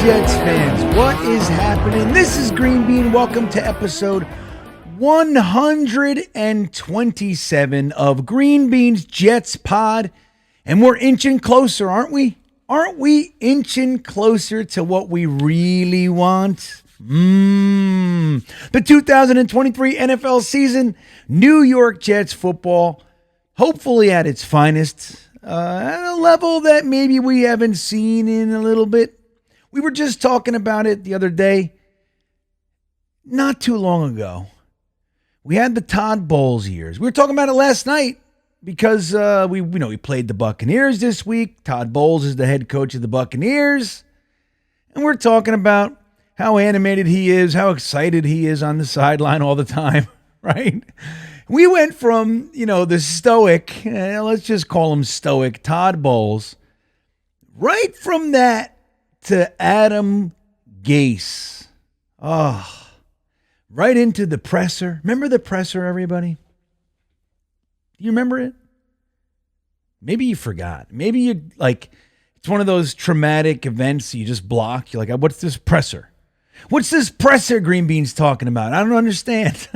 Jets fans, what is happening? This is Green Bean. Welcome to episode 127 of Green Bean's Jets pod. And we're inching closer, aren't we? Aren't we inching closer to what we really want? The 2023 NFL season, New York Jets football, hopefully at its finest, at a level that maybe we haven't seen in a little bit. We were just talking about it the other day, not too long ago. We had the Todd Bowles years. We were talking about it last night because we played the Buccaneers this week. Todd Bowles is the head coach of the Buccaneers. And we're talking about how animated he is, how excited he is on the sideline all the time, right? We went from, the stoic, let's just call him stoic, Todd Bowles, right from that to Adam Gase. Oh, right into the presser. Remember the presser, everybody? Do you remember it? Maybe you forgot. Maybe it's one of those traumatic events you just block. You're like, what's this presser? What's this presser Green Bean's talking about? I don't understand.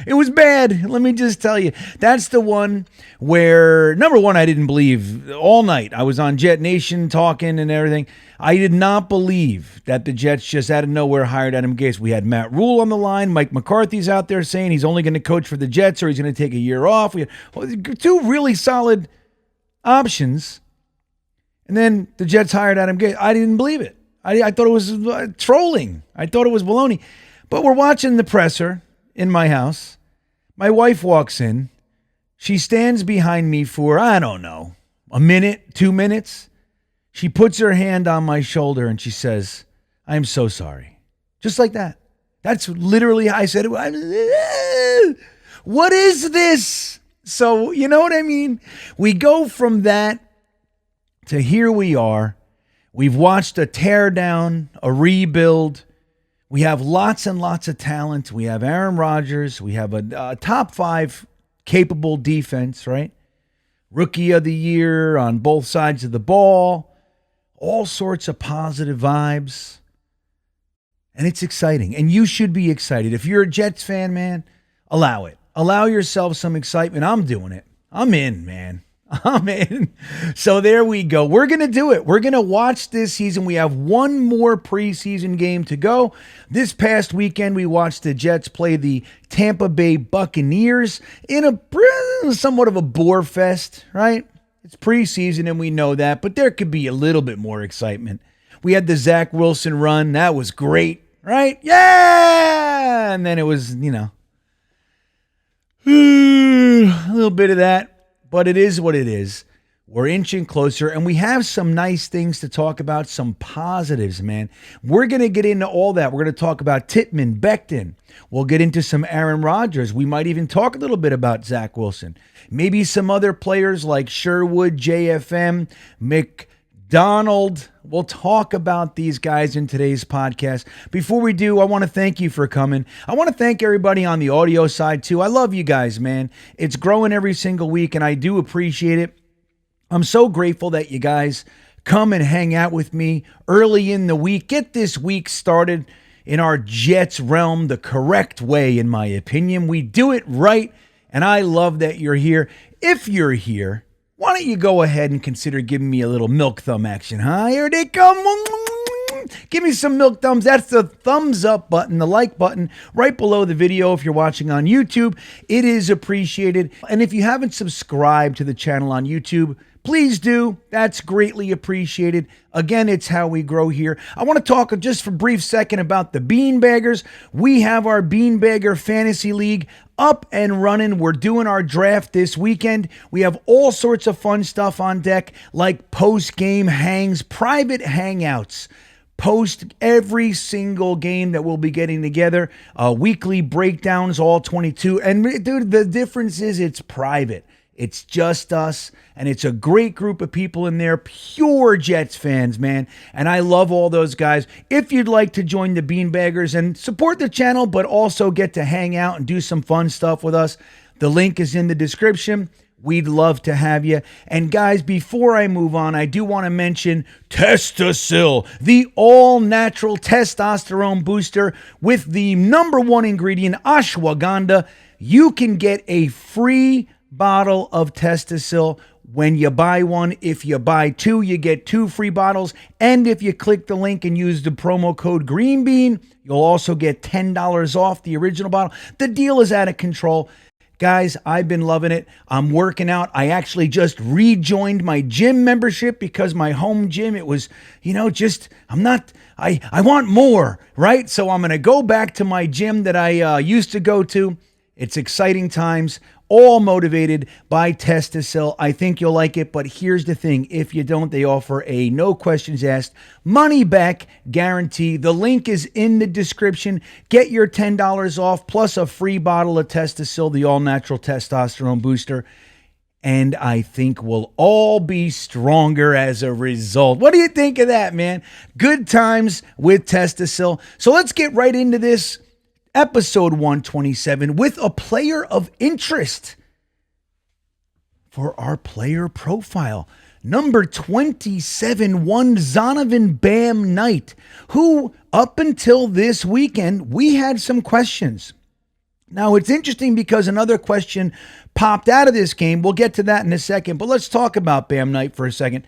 It was bad. Let me just tell you. That's the one where, number one, I didn't believe all night. I was on Jetnation talking and everything. I did not believe that the Jets just out of nowhere hired Adam Gase. We had Matt Rule on the line. Mike McCarthy's out there saying he's only going to coach for the Jets or he's going to take a year off. We had two really solid options. And then the Jets hired Adam Gase. I didn't believe it. I thought it was trolling. I thought it was baloney. But we're watching the presser in my house. My wife walks in. She stands behind me for, I don't know, a minute, 2 minutes. She puts her hand on my shoulder and she says, I am so sorry. Just like that. That's literally how I said it. What is this? So, you know what I mean? We go from that to here we are. We've watched a tear down, a rebuild. We have lots and lots of talent. We have Aaron Rodgers. We have a top 5 capable defense, right? Rookie of the year on both sides of the ball. All sorts of positive vibes. And it's exciting. And you should be excited. If you're a Jets fan, man, allow it. Allow yourself some excitement. I'm doing it. I'm in, man. I'm in. So there we go. We're going to do it. We're going to watch this season. We have one more preseason game to go. This past weekend, we watched the Jets play the Tampa Bay Buccaneers in a somewhat of a bore fest, right? It's preseason and we know that, but there could be a little bit more excitement. We had the Zach Wilson run. That was great, right? Yeah! And then it was, a little bit of that. But it is what it is. We're inching closer, and we have some nice things to talk about, some positives, man. We're going to get into all that. We're going to talk about Tittman, Beckton. We'll get into some Aaron Rodgers. We might even talk a little bit about Zach Wilson. Maybe some other players like Sherwood, JFM, McDonald. We'll talk about these guys in today's podcast. Before we do, I want to thank you for coming. I want to thank everybody on the audio side, too. I love you guys, man. It's growing every single week, and I do appreciate it. I'm so grateful that you guys come and hang out with me early in the week. Get this week started in our Jets realm the correct way, in my opinion. We do it right, and I love that you're here. If you're here, why don't you go ahead and consider giving me a little milk thumb action, huh? Here they come. Give me some milk thumbs. That's the thumbs up button, the like button right below the video if you're watching on YouTube. It is appreciated. And if you haven't subscribed to the channel on YouTube, please do. That's greatly appreciated. Again, it's how we grow here. I want to talk just for a brief second about the Beanbaggers. We have our Beanbagger Fantasy League up and running. We're doing our draft this weekend. We have all sorts of fun stuff on deck, like post-game hangs, private hangouts, post every single game that we'll be getting together, weekly breakdowns, all 22. And dude, the difference is it's private. It's just us, and it's a great group of people in there, pure Jets fans, man, and I love all those guys. If you'd like to join the Beanbaggers and support the channel, but also get to hang out and do some fun stuff with us, the link is in the description. we'd love to have you. And guys, before I move on, I do want to mention Testosil, the all-natural testosterone booster with the number one ingredient, ashwagandha. You can get a free bottle of Testosil when you buy one. If you buy two, you get 2 free bottles. And if you click the link and use the promo code GreenBean, you'll also get $10 off the original bottle. The deal is out of control. Guys, I've been loving it. I'm working out. I actually just rejoined my gym membership because my home gym, it was, I want more, right? So I'm going to go back to my gym that I used to go to. It's exciting times, all motivated by Testosil. I think you'll like it, but here's the thing. If you don't, they offer a no questions asked, money back guarantee. The link is in the description. Get your $10 off plus a free bottle of Testosil, the all-natural testosterone booster. And I think we'll all be stronger as a result. What do you think of that, man? Good times with Testosil. So let's get right into this. Episode 127 with a player of interest for our player profile. Number 27, one Zonovan Bam Knight, who up until this weekend, we had some questions. Now, it's interesting because another question popped out of this game. We'll get to that in a second, but let's talk about Bam Knight for a second.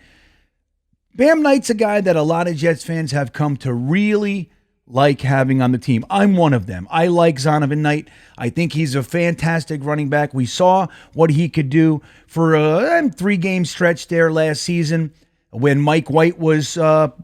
Bam Knight's a guy that a lot of Jets fans have come to really like having on the team. I'm one of them. I like Zonovan Knight. I think he's a fantastic running back. We saw what he could do for a 3-game stretch there last season when Mike White was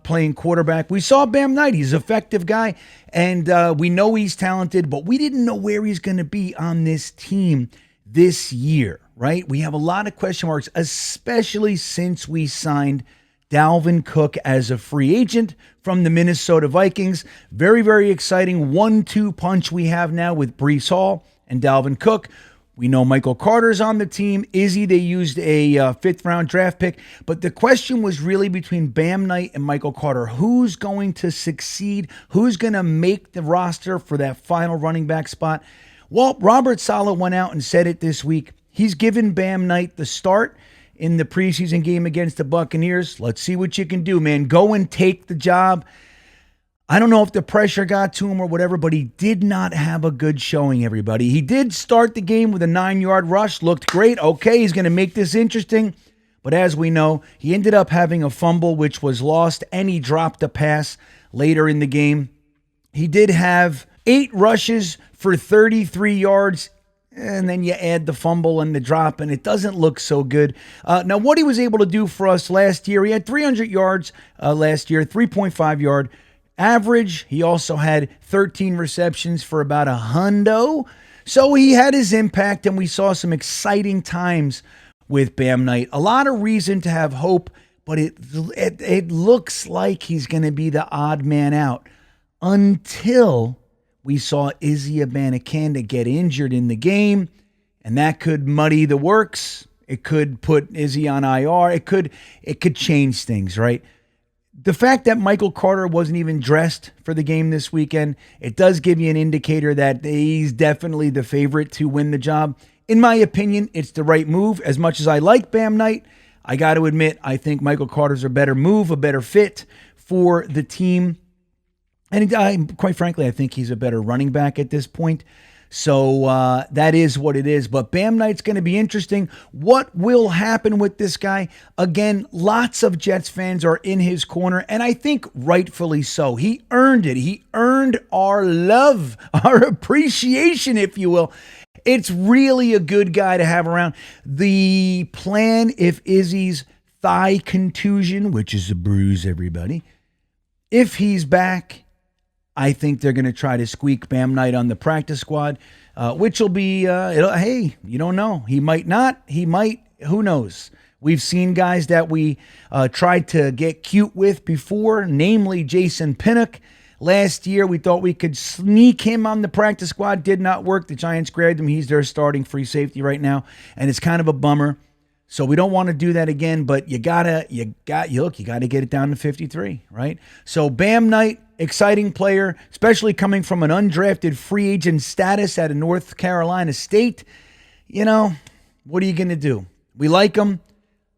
playing quarterback. We saw Bam Knight. He's an effective guy, and we know he's talented, but we didn't know where he's going to be on this team this year, right? We have a lot of question marks, especially since we signed Dalvin Cook as a free agent from the Minnesota Vikings. Very, very exciting 1-2 punch we have now with Breece Hall and Dalvin Cook. We know Michael Carter's on the team. Izzy, they used a 5th-round draft pick. But the question was really between Bam Knight and Michael Carter. Who's going to succeed? Who's going to make the roster for that final running back spot? Well, Robert Saleh went out and said it this week. He's given Bam Knight the start in the preseason game against the Buccaneers. Let's see what you can do, man. Go and take the job. I don't know if the pressure got to him or whatever, but he did not have a good showing, everybody. He did start the game with a 9-yard rush. Looked great. Okay, he's going to make this interesting. But as we know, he ended up having a fumble, which was lost, and he dropped a pass later in the game. He did have 8 rushes for 33 yards. And then you add the fumble and the drop, and it doesn't look so good. Now, what he was able to do for us last year, he had 300 yards last year, 3.5 yard average. He also had 13 receptions for about $100. So he had his impact, and we saw some exciting times with Bam Knight. A lot of reason to have hope, but it looks like he's going to be the odd man out until we saw Izzy Abanikanda get injured in the game, and that could muddy the works. It could put Izzy on IR. It could change things, right? The fact that Michael Carter wasn't even dressed for the game this weekend, it does give you an indicator that he's definitely the favorite to win the job. In my opinion, it's the right move. As much as I like Bam Knight, I got to admit, I think Michael Carter's a better move, a better fit for the team. And quite frankly, I think he's a better running back at this point. So that is what it is. But Bam Knight's going to be interesting. What will happen with this guy? Again, lots of Jets fans are in his corner, and I think rightfully so. He earned it. He earned our love, our appreciation, if you will. It's really a good guy to have around. The plan, if Izzy's thigh contusion, which is a bruise, everybody, if he's back, I think they're going to try to squeak Bam Knight on the practice squad, which will be, hey, you don't know. He might not. He might. Who knows? We've seen guys that we tried to get cute with before, namely Jason Pinnock. Last year, we thought we could sneak him on the practice squad. Did not work. The Giants grabbed him. He's their starting free safety right now, and it's kind of a bummer. So we don't want to do that again, but you gotta get it down to 53, right? So Bam Knight, exciting player, especially coming from an undrafted free agent status out of North Carolina State. You know, what are you going to do? We like them.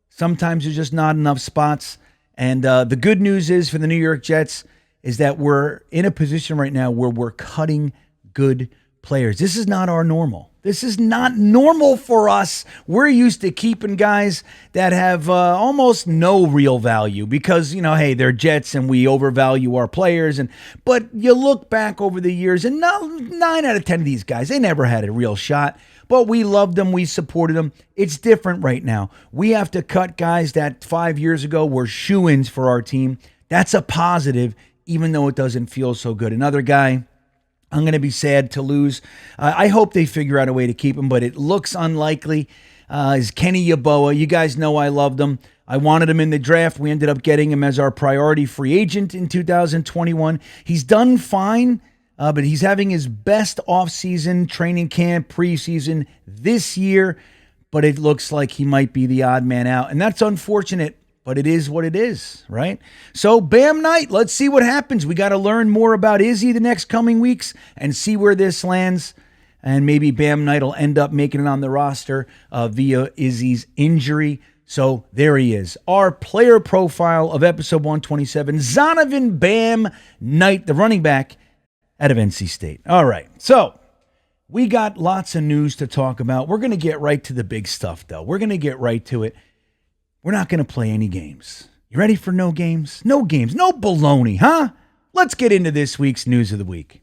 Sometimes there's just not enough spots. And the good news is for the New York Jets is that we're in a position right now where we're cutting good players. This is not our normal. This is not normal for us. We're used to keeping guys that have almost no real value because, hey, they're Jets and we overvalue our players. But you look back over the years and 9 out of 10 of these guys, they never had a real shot. But we loved them. We supported them. It's different right now. We have to cut guys that 5 years ago were shoo-ins for our team. That's a positive, even though it doesn't feel so good. Another guy I'm going to be sad to lose. I hope they figure out a way to keep him, but it looks unlikely. Is Kenny Yeboah. You guys know I loved him. I wanted him in the draft. We ended up getting him as our priority free agent in 2021. He's done fine, but he's having his best offseason training camp, preseason this year, but it looks like he might be the odd man out, and that's unfortunate. But it is what it is, right? So Bam Night, let's see what happens. We got to learn more about Izzy the next coming weeks and see where this lands. And maybe Bam Night will end up making it on the roster via Izzy's injury. So there he is. Our player profile of episode 127, Zonovan Bam Night, the running back out of NC State. All right, so we got lots of news to talk about. We're going to get right to the big stuff, though. We're going to get right to it. We're not going to play any games. You ready for no games? No games. No baloney, huh? Let's get into this week's News of the Week.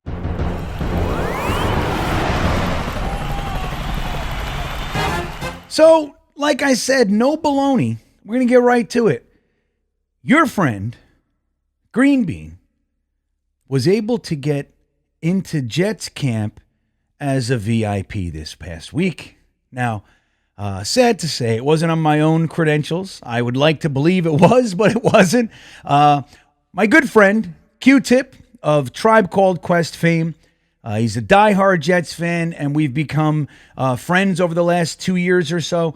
So, like I said, no baloney. We're going to get right to it. Your friend, Green Bean, was able to get into Jets camp as a VIP this past week. Now, sad to say, it wasn't on my own credentials. I would like to believe it was, but it wasn't. My good friend, Q-Tip of Tribe Called Quest fame, he's a diehard Jets fan, and we've become friends over the last 2 years or so.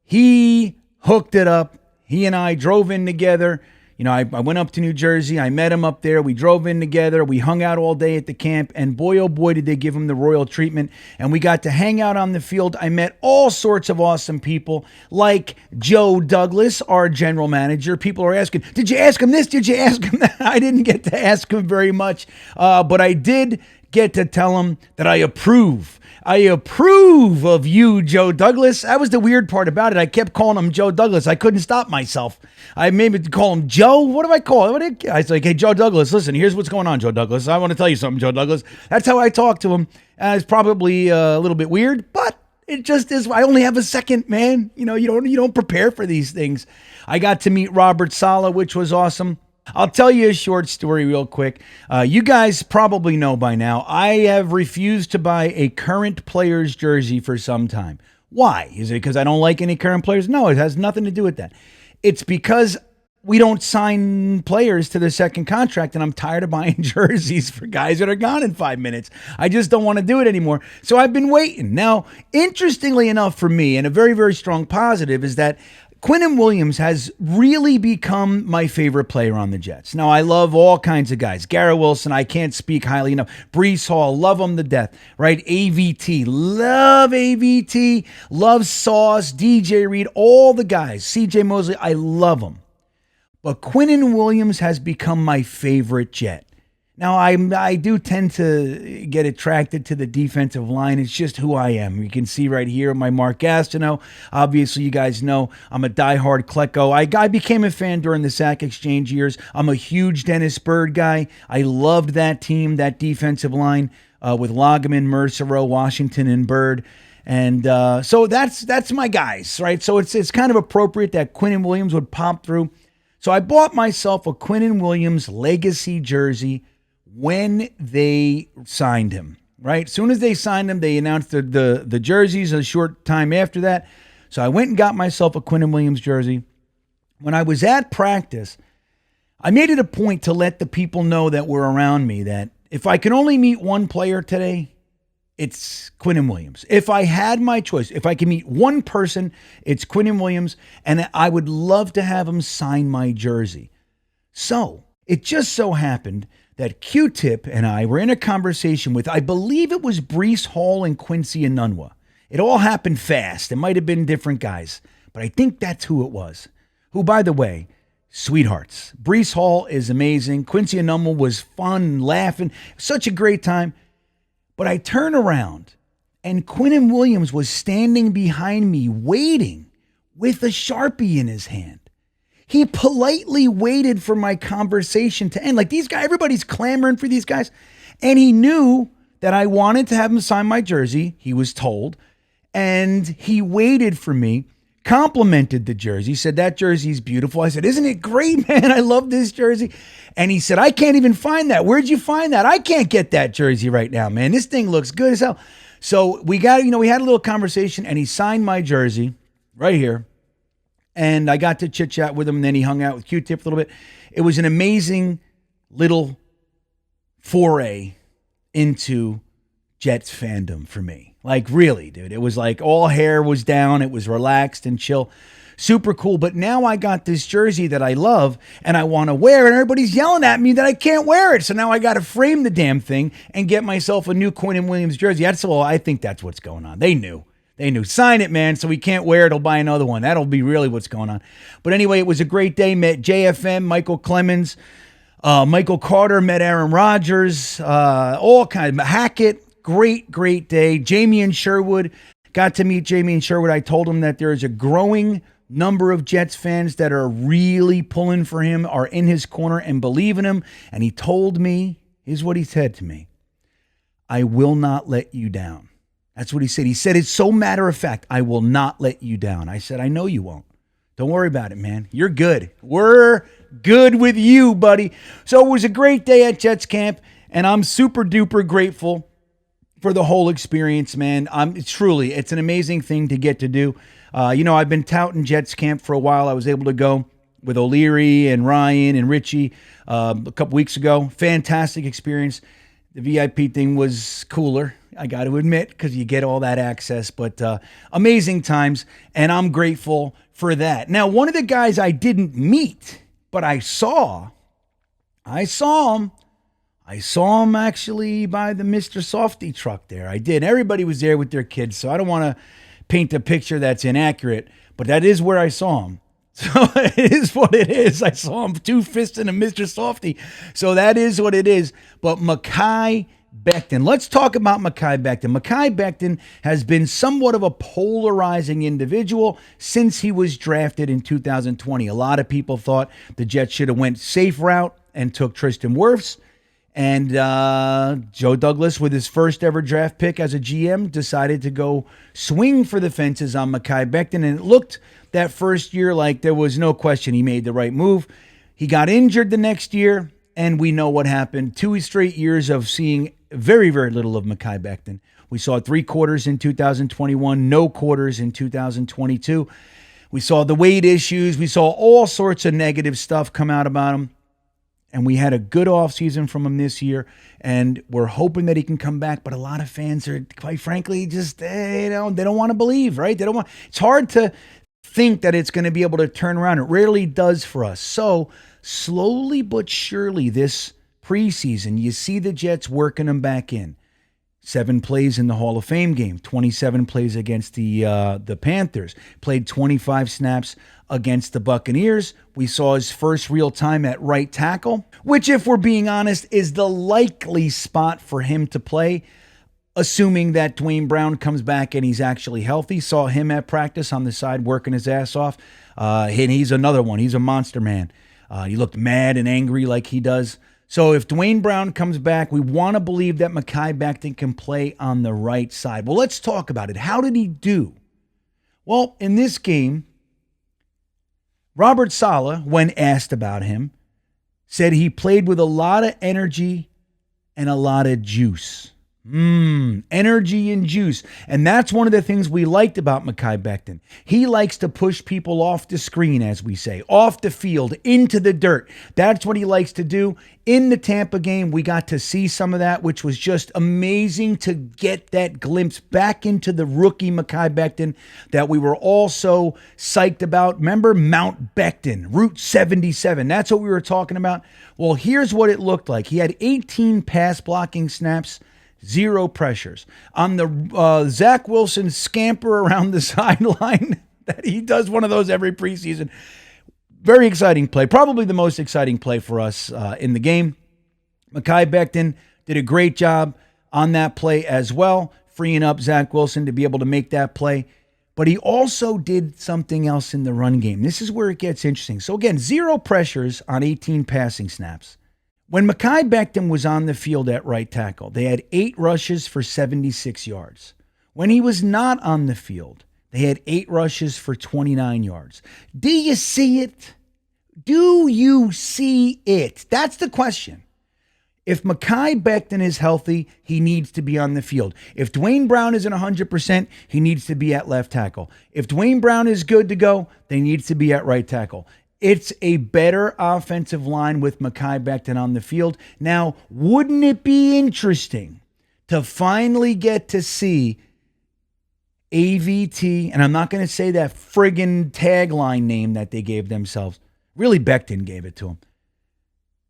He hooked it up. He and I drove in together. I went up to New Jersey. I met him up there. We drove in together. We hung out all day at the camp. And boy, oh boy, did they give him the royal treatment. And we got to hang out on the field. I met all sorts of awesome people like Joe Douglas, our general manager. People are asking, did you ask him this? Did you ask him that? I didn't get to ask him very much. But I did get to tell him that I approve. I approve of you, Joe Douglas. That was the weird part about it. I kept calling him Joe Douglas. I couldn't stop myself. I maybe call him Joe. What do I call him? I was like, hey, Joe Douglas, listen, here's what's going on, Joe Douglas. I want to tell you something, Joe Douglas. That's how I talk to him. It's probably a little bit weird, but it just is. I only have a second, man. You don't prepare for these things. I got to meet Robert Saleh, which was awesome. I'll tell you a short story real quick. You guys probably know by now, I have refused to buy a current player's jersey for some time. Why? Is it because I don't like any current players? No, it has nothing to do with that. It's because we don't sign players to their second contract, and I'm tired of buying jerseys for guys that are gone in 5 minutes. I just don't want to do it anymore. So I've been waiting. Now, interestingly enough for me, and a very, very strong positive, is that Quinn and Williams has really become my favorite player on the Jets. Now, I love all kinds of guys. Garrett Wilson, I can't speak highly enough. Breece Hall, love him to death, right? AVT, love AVT, love Sauce, DJ Reed, all the guys. CJ Mosley, I love them. But Quinn and Williams has become my favorite Jet. Now, I do tend to get attracted to the defensive line. It's just who I am. You can see right here my Mark Gastineau. Obviously, you guys know I'm a diehard Klecko. I became a fan during the Sack Exchange years. I'm a huge Dennis Byrd guy. I loved that team, that defensive line with Loggeman, Mercereau, Washington, and Byrd. And so that's my guys, right? So it's kind of appropriate that Quinn and Williams would pop through. So I bought myself a Quinn and Williams legacy jersey when they signed him, right? As soon as they signed him, they announced the jerseys a short time after that. So I went and got myself a Quinn and Williams jersey. When I was at practice, I made it a point to let the people know that were around me that if I can only meet one player today, it's Quinn and Williams. If I had my choice, if I can meet one person, it's Quinn and Williams, and I would love to have him sign my jersey. So it just so happened that Q-Tip and I were in a conversation with, I believe it was Breece Hall and Quincy Enunwa. It all happened fast. It might have been different guys. but I think that's who it was. Who, by the way, sweethearts. Brees Hall is amazing. Quincy Enunwa was fun, laughing, such a great time. But I turn around, and Quinn and Williams was standing behind me waiting with a Sharpie in his hand. He politely waited for my conversation to end. Like these guys, everybody's clamoring for these guys. And he knew that I wanted to have him sign my jersey, he was told. And he waited for me, complimented the jersey, said, that jersey's beautiful. I said, isn't it great, man? I love this jersey. And he said, I can't even find that. Where'd you find that? I can't get that jersey right now, man. This thing looks good as hell. So we had a little conversation, and he signed my jersey right here. And I got to chit chat with him, and then he hung out with Q-Tip a little bit. It was an amazing little foray into Jets fandom for me. Like really, dude. It was like all hair was down. It was relaxed and chill. Super cool. But now I got this jersey that I love and I want to wear, and everybody's yelling at me that I can't wear it. So now I got to frame the damn thing and get myself a new Quinn and Williams jersey. I think that's what's going on. They knew. Sign it, man, so we can't wear it. He'll buy another one. That'll be really what's going on. But anyway, it was a great day. Met JFM, Michael Clemens, Michael Carter, met Aaron Rodgers, all kinds of Hackett. Great day. Jamie and Sherwood. Got to meet Jamie and Sherwood. I told him that there is a growing number of Jets fans that are really pulling for him, are in his corner and believe in him. And he told me, here's what he said to me, I will not let you down. That's what he said. He said, it's so matter of fact, I will not let you down. I said, I know you won't. Don't worry about it, man. You're good. We're good with you, buddy. So it was a great day at Jets camp, and I'm super duper grateful for the whole experience, man. It's an amazing thing to get to do. I've been touting Jets camp for a while. I was able to go with O'Leary and Ryan and Richie a couple weeks ago. Fantastic experience. The VIP thing was cooler, I got to admit, because you get all that access. But amazing times, and I'm grateful for that. Now, one of the guys I didn't meet, but I saw him. I saw him actually by the Mr. Softy truck there. I did. Everybody was there with their kids, so I don't want to paint a picture that's inaccurate, but that is where I saw him. So it is what it is. I saw him two fisting a Mr. Softy. So that is what it is. But Makai Beckton. Let's talk about Makai Beckton. Makai Beckton has been somewhat of a polarizing individual since he was drafted in 2020. A lot of people thought the Jets should have went safe route and took Tristan Wirfs. And Joe Douglas, with his first ever draft pick as a GM, decided to go swing for the fences on Makai Beckton. And it looked that first year like there was no question he made the right move. He got injured the next year, and we know what happened. 2 straight years of seeing very, very little of Makai Beckton. We saw 3 quarters in 2021, no quarters in 2022. We saw the weight issues. We saw all sorts of negative stuff come out about him. And we had a good offseason from him this year, and we're hoping that he can come back. But a lot of fans are, quite frankly, just they don't want to believe, right? It's hard to think that it's going to be able to turn around. It rarely does for us. So slowly but surely this preseason, you see the Jets working him back in. 7 plays in the Hall of Fame game, 27 plays against the Panthers, played 25 snaps against the Buccaneers. We saw his first real time at right tackle, which, if we're being honest, is the likely spot for him to play, assuming that Dwayne Brown comes back and he's actually healthy. Saw him at practice on the side working his ass off. And he's another one. He's a monster, man. He looked mad and angry like he does. So if Dwayne Brown comes back, we want to believe that Makai Beckton can play on the right side. Well, let's talk about it. How did he do? Well, in this game, Robert Saleh, when asked about him, said he played with a lot of energy and a lot of juice. Energy and juice. And that's one of the things we liked about Makai Beckton. He likes to push people off the screen, as we say, off the field, into the dirt. That's what he likes to do. In the Tampa game, we got to see some of that, which was just amazing to get that glimpse back into the rookie Makai Beckton that we were all so psyched about. Remember Mount Beckton, Route 77. That's what we were talking about. Well, here's what it looked like. He had 18 pass blocking snaps, 0 pressures. On the Zach Wilson scamper around the sideline, that he does one of those every preseason. Very exciting play. Probably the most exciting play for us in the game. Makai Beckton did a great job on that play as well, freeing up Zach Wilson to be able to make that play. But he also did something else in the run game. This is where it gets interesting. So again, 0 pressures on 18 passing snaps. When Makai Beckton was on the field at right tackle, they had 8 rushes for 76 yards. When he was not on the field, they had 8 rushes for 29 yards. Do you see it? Do you see it? That's the question. If Makai Beckton is healthy, he needs to be on the field. If Dwayne Brown isn't 100%, he needs to be at left tackle. If Dwayne Brown is good to go, then he needs to be at right tackle. It's a better offensive line with Makai Beckton on the field. Now, wouldn't it be interesting to finally get to see AVT, and I'm not going to say that friggin' tagline name that they gave themselves. Really, Beckton gave it to him.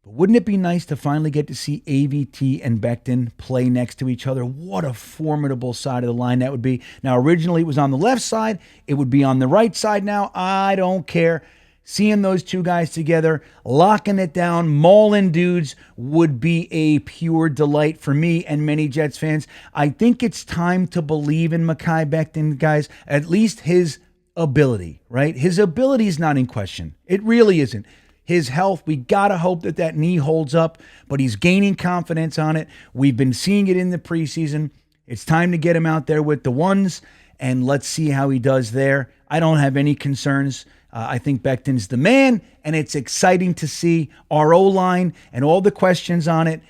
But wouldn't it be nice to finally get to see AVT and Beckton play next to each other? What a formidable side of the line that would be. Now, originally it was on the left side. It would be on the right side now. I don't care. Seeing those two guys together, locking it down, mauling dudes would be a pure delight for me and many Jets fans. I think it's time to believe in Makai Beckton, guys, at least his ability, right? His ability is not in question. It really isn't. His health, we got to hope that that knee holds up, but he's gaining confidence on it. We've been seeing it in the preseason. It's time to get him out there with the ones, and let's see how he does there. I don't have any concerns. I think Beckton's the man, and it's exciting to see our O-line and all the questions on it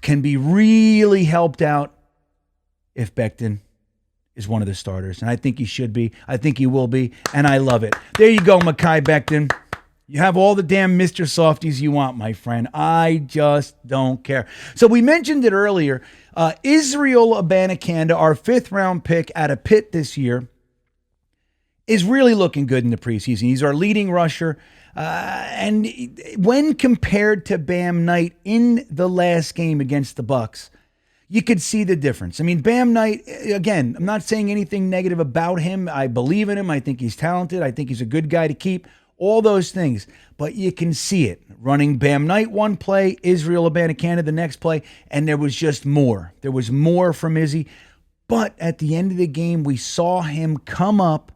can be really helped out if Beckton is one of the starters. And I think he should be. I think he will be, and I love it. There you go, Makai Beckton. You have all the damn Mr. Softies you want, my friend. I just don't care. So we mentioned it earlier. Israel Abanikanda, our 5th-round pick out of Pitt this year, is really looking good in the preseason. He's our leading rusher. And when compared to Bam Knight in the last game against the Bucs, you could see the difference. I mean, Bam Knight, again, I'm not saying anything negative about him. I believe in him. I think he's talented. I think he's a good guy to keep. All those things. But you can see it. Running Bam Knight one play, Israel Abanikanda the next play, and there was just more. There was more from Izzy. But at the end of the game, we saw him come up,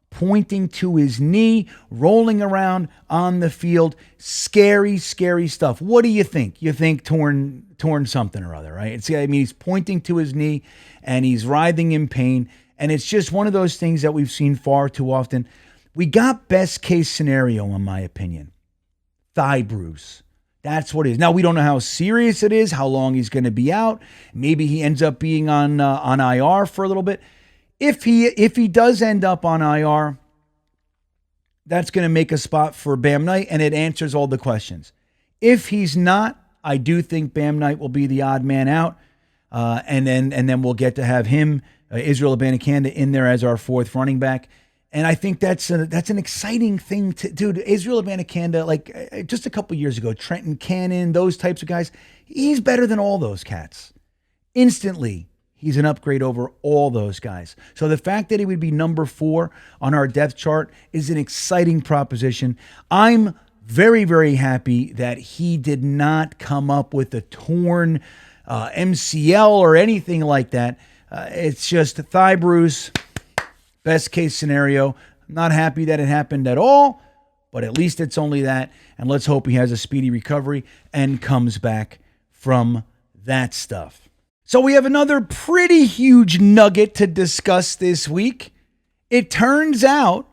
pointing to his knee, rolling around on the field. Scary, scary stuff. What do you think? You think torn something or other, right? He's pointing to his knee, and he's writhing in pain. And it's just one of those things that we've seen far too often. We got best case scenario, in my opinion. Thigh bruise. That's what it is. Now, we don't know how serious it is, how long he's going to be out. Maybe he ends up being on IR for a little bit. If he does end up on IR, that's going to make a spot for Bam Knight, and it answers all the questions. If he's not, I do think Bam Knight will be the odd man out, and then we'll get to have him, Israel Abanikanda, in there as our 4th running back. And I think that's an exciting thing to do. Israel Abanikanda, like just a couple years ago, Trenton Cannon, those types of guys, he's better than all those cats. Instantly, he's an upgrade over all those guys. So the fact that he would be number 4 on our depth chart is an exciting proposition. I'm very, very happy that he did not come up with a torn MCL or anything like that. It's just a thigh bruise. Best case scenario. I'm not happy that it happened at all, but at least it's only that. And let's hope he has a speedy recovery and comes back from that stuff. So we have another pretty huge nugget to discuss this week. It turns out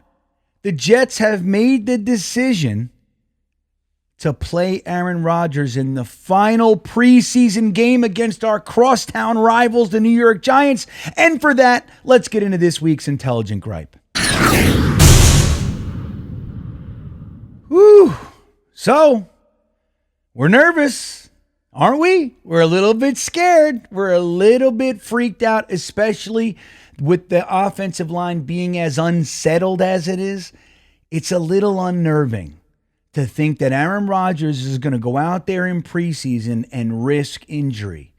the Jets have made the decision to play Aaron Rodgers in the final preseason game against our crosstown rivals, the New York Giants. And for that, let's get into this week's Intelligent Gripe. Whew. So, we're nervous, aren't we? We're a little bit scared. We're a little bit freaked out, especially with the offensive line being as unsettled as it is. It's a little unnerving to think that Aaron Rodgers is going to go out there in preseason and risk injury.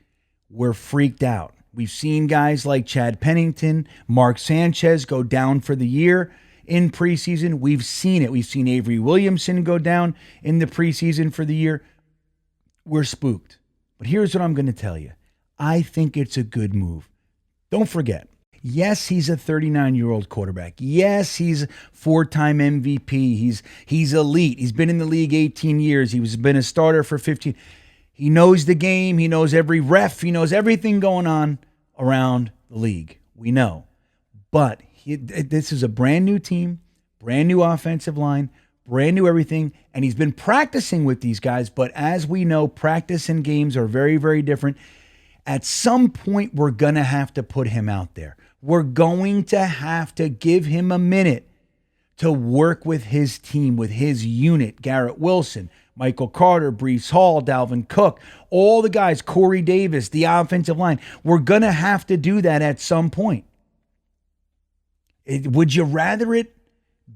We're freaked out. We've seen guys like Chad Pennington, Mark Sanchez go down for the year in preseason. We've seen it. We've seen Avery Williamson go down in the preseason for the year. We're spooked. But here's what I'm going to tell you. I think it's a good move. Don't forget, yes, he's a 39-year-old quarterback. Yes, he's a 4-time MVP. He's elite. He's been in the league 18 years. He's been a starter for 15. He knows the game. He knows every ref. He knows everything going on around the league. We know. But this is a brand new team, brand new offensive line, brand new everything, and he's been practicing with these guys. But as we know, practice and games are very, very different. At some point, we're going to have to put him out there. We're going to have to give him a minute to work with his team, with his unit. Garrett Wilson, Michael Carter, Breece Hall, Dalvin Cook, all the guys, Corey Davis, the offensive line. We're going to have to do that at some point. Would you rather it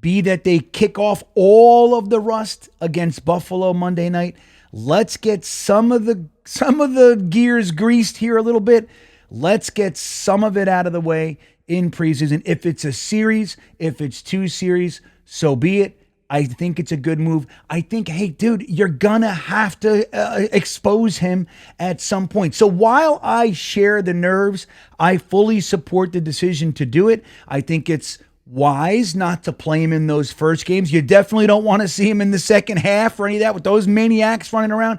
be that they kick off all of the rust against Buffalo Monday night? Let's get some of the gears greased here a little bit. Let's get some of it out of the way in preseason. If it's a series, if it's 2 series, so be it. I think it's a good move. I think, hey, dude, you're going to have to expose him at some point. So while I share the nerves, I fully support the decision to do it. I think it's wise not to play him in those first games. You definitely don't want to see him in the second half or any of that with those maniacs running around.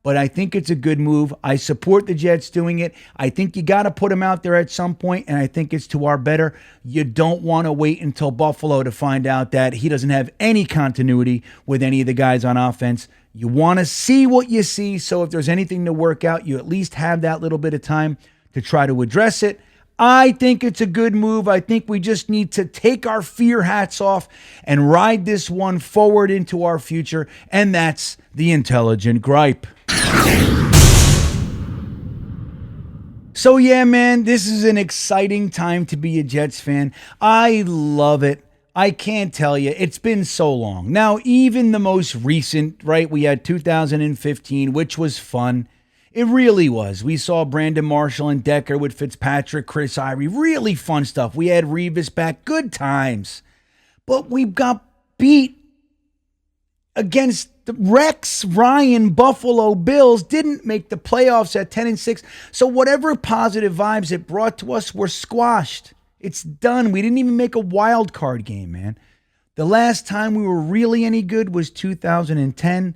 But I think it's a good move. I support the Jets doing it. I think you got to put him out there at some point, and I think it's to our better. You don't want to wait until Buffalo to find out that he doesn't have any continuity with any of the guys on offense. You want to see what you see, so if there's anything to work out, you at least have that little bit of time to try to address it. I think it's a good move. I think we just need to take our fear hats off and ride this one forward into our future, and that's the intelligent gripe. So yeah, man, this is an exciting time to be a Jets fan. I love it. I can't tell you. It's been so long. Now, even the most recent, right? We had 2015, which was fun. It really was. We saw Brandon Marshall and Decker with Fitzpatrick, Chris Ivory. Really fun stuff. We had Revis back. Good times. But we got beat against the Rex Ryan Buffalo Bills. Didn't make the playoffs at 10-6. So whatever positive vibes it brought to us were squashed. It's done. We didn't even make a wild card game, man. The last time we were really any good was 2010,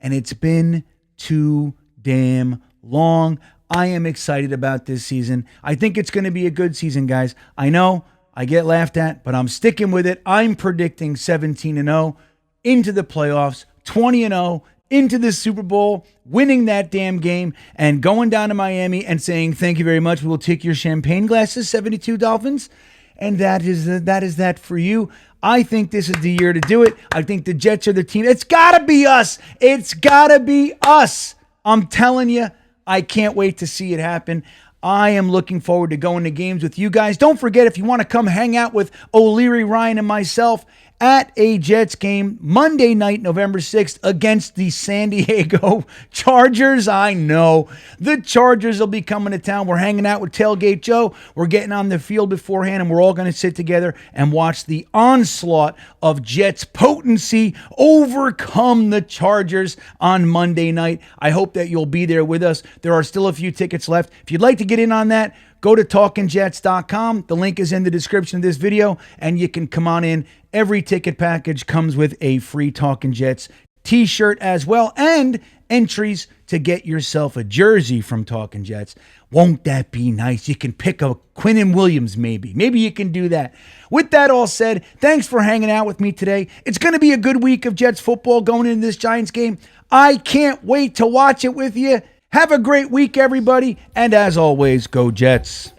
and it's been too damn long. I am excited about this season. I think it's going to be a good season, guys. I know I get laughed at, but I'm sticking with it. I'm predicting 17-0 into the playoffs, 20-0 into the Super Bowl, winning that damn game, and going down to Miami and saying, thank you very much. We will take your champagne glasses, 72 Dolphins. And that is that for you. I think this is the year to do it. I think the Jets are the team. It's got to be us. It's got to be us. I'm telling you, I can't wait to see it happen. I am looking forward to going to games with you guys. Don't forget, if you want to come hang out with O'Leary, Ryan, and myself at a Jets game Monday night, November 6th against the San Diego Chargers. I know the Chargers will be coming to town. We're hanging out with Tailgate Joe. We're getting on the field beforehand, and we're all going to sit together and watch the onslaught of Jets potency overcome the Chargers on Monday night. I hope that you'll be there with us. There are still a few tickets left. If you'd like to get in on that, go to talkingjets.com. The link is in the description of this video, and you can come on in. Every ticket package comes with a free Talkin' Jets t-shirt as well, and entries to get yourself a jersey from Talkin' Jets. Won't that be nice? You can pick a Quinn and Williams maybe. Maybe you can do that. With that all said, thanks for hanging out with me today. It's going to be a good week of Jets football going into this Giants game. I can't wait to watch it with you. Have a great week, everybody. And as always, go Jets.